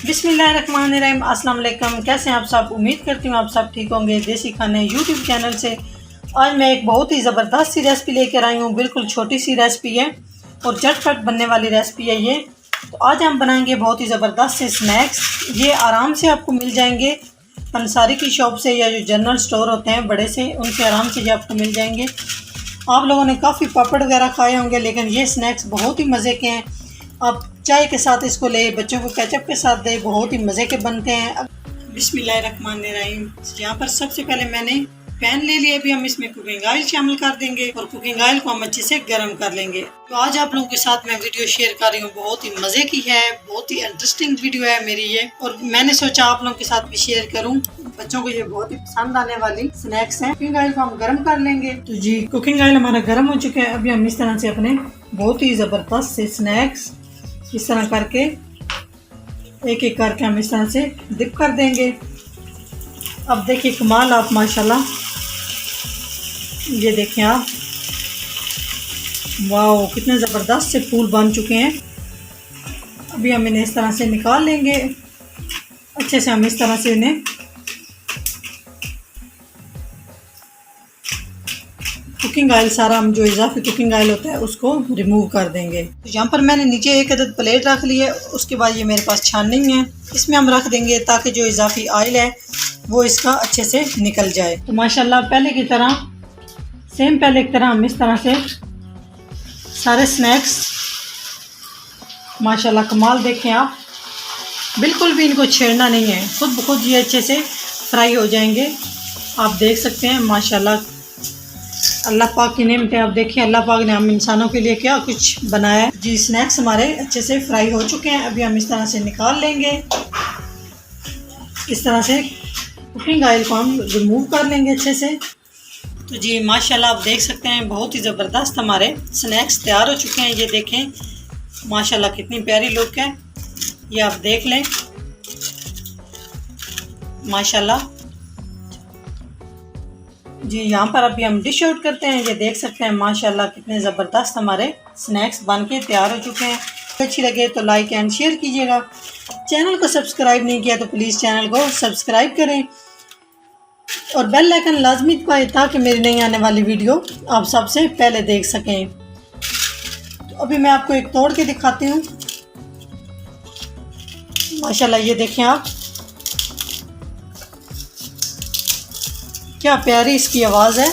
बिस्मिल्लाहिर्रहमानिर्रहीम। अस्सलाम वालेकुम। कैसे हैं आप सब? उम्मीद करती हूँ आप सब ठीक होंगे। देसी खाने यूट्यूब चैनल से आज मैं एक बहुत ही ज़बरदस्त सी रेसिपी लेकर आई हूँ। बिल्कुल छोटी सी रेसिपी है और झटपट बनने वाली रेसिपी है ये। तो आज हम बनाएंगे बहुत ही ज़बरदस्त से स्नैक्स। ये आराम से आपको मिल जाएंगे पंसारी की शॉप से या जो जनरल स्टोर होते हैं बड़े से, उनसे आराम से ये आपको मिल जाएंगे। आप लोगों ने काफ़ी पापड़ वगैरह खाए होंगे, लेकिन ये स्नैक्स बहुत ही मज़े के हैं। आप चाय के साथ इसको ले, बच्चों को केचप के साथ दे, बहुत ही मज़े के बनते हैं। बिस्मिल्लाहिर्रहमानिर्रहीम। यहाँ पर सबसे पहले मैंने पैन ले लिया। अभी हम इसमें कुकिंग ऑयल शामिल कर देंगे और कुकिंग ऑयल को हम अच्छे से गर्म कर लेंगे। तो आज आप लोगों के साथ मैं वीडियो शेयर कर रही हूँ, बहुत ही मज़े की है, बहुत ही इंटरेस्टिंग वीडियो है मेरी ये, और मैंने सोचा आप लोगों के साथ भी शेयर करूँ। बच्चों को ये बहुत ही पसंद आने वाली स्नैक्स हैं। कुकिंग ऑयल को हम गर्म कर लेंगे। तो जी कुकिंग ऑयल हमारा गर्म हो चुका है। अभी हम इस तरह से अपने बहुत ही ज़बरदस्त से स्नैक्स इस तरह करके एक एक करके हम इस तरह से डिप कर देंगे। अब देखिए कमाल, आप माशाल्लाह ये देखें आप, वाह कितने ज़बरदस्त से फूल बन चुके हैं। अभी हम इन्हें इस तरह से निकाल लेंगे। अच्छे से हम इस तरह से इन्हें कुकिंग ऑयल, सारा हम जो इजाफी कुकिंग ऑयल होता है उसको रिमूव कर देंगे। तो यहाँ पर मैंने नीचे एक अदद प्लेट रख ली है। उसके बाद ये मेरे पास छाननी है, इसमें हम रख देंगे ताकि जो इजाफी ऑयल है वो इसका अच्छे से निकल जाए। तो माशाल्लाह पहले की तरह पहले की तरह हम इस तरह से सारे स्नैक्स माशाल्लाह कमाल देखें आप, बिल्कुल भी इनको छेड़ना नहीं है, खुद ब खुद ये अच्छे से फ्राई हो जाएंगे। आप देख सकते हैं माशाल्लाह अल्लाह पाक की नेमत है। आप देखिए अल्लाह पाक ने हम इंसानों के लिए क्या कुछ बनाया है। जी स्नैक्स हमारे अच्छे से फ्राई हो चुके हैं। अभी हम इस तरह से निकाल लेंगे। इस तरह से कुकिंग ऑयल को हम रिमूव कर लेंगे अच्छे से। तो जी माशाल्लाह आप देख सकते हैं बहुत ही ज़बरदस्त हमारे स्नैक्स तैयार हो चुके हैं। ये देखें माशाल्लाह कितनी प्यारी लुक है, ये आप देख लें माशाल्लाह। जी यहाँ पर अभी हम डिश आउट करते हैं। ये देख सकते हैं माशाल्लाह कितने ज़बरदस्त हमारे स्नैक्स बन के तैयार हो चुके हैं। अच्छी लगे तो लाइक एंड शेयर कीजिएगा। चैनल को सब्सक्राइब नहीं किया तो प्लीज़ चैनल को सब्सक्राइब करें और बेल आइकन लाजमी दबाएं ताकि मेरी नई आने वाली वीडियो आप सबसे पहले देख सकें। तो अभी मैं आपको एक तोड़ के दिखाती हूँ। माशाल्लाह ये देखें आप, क्या प्यारी इसकी आवाज़ है।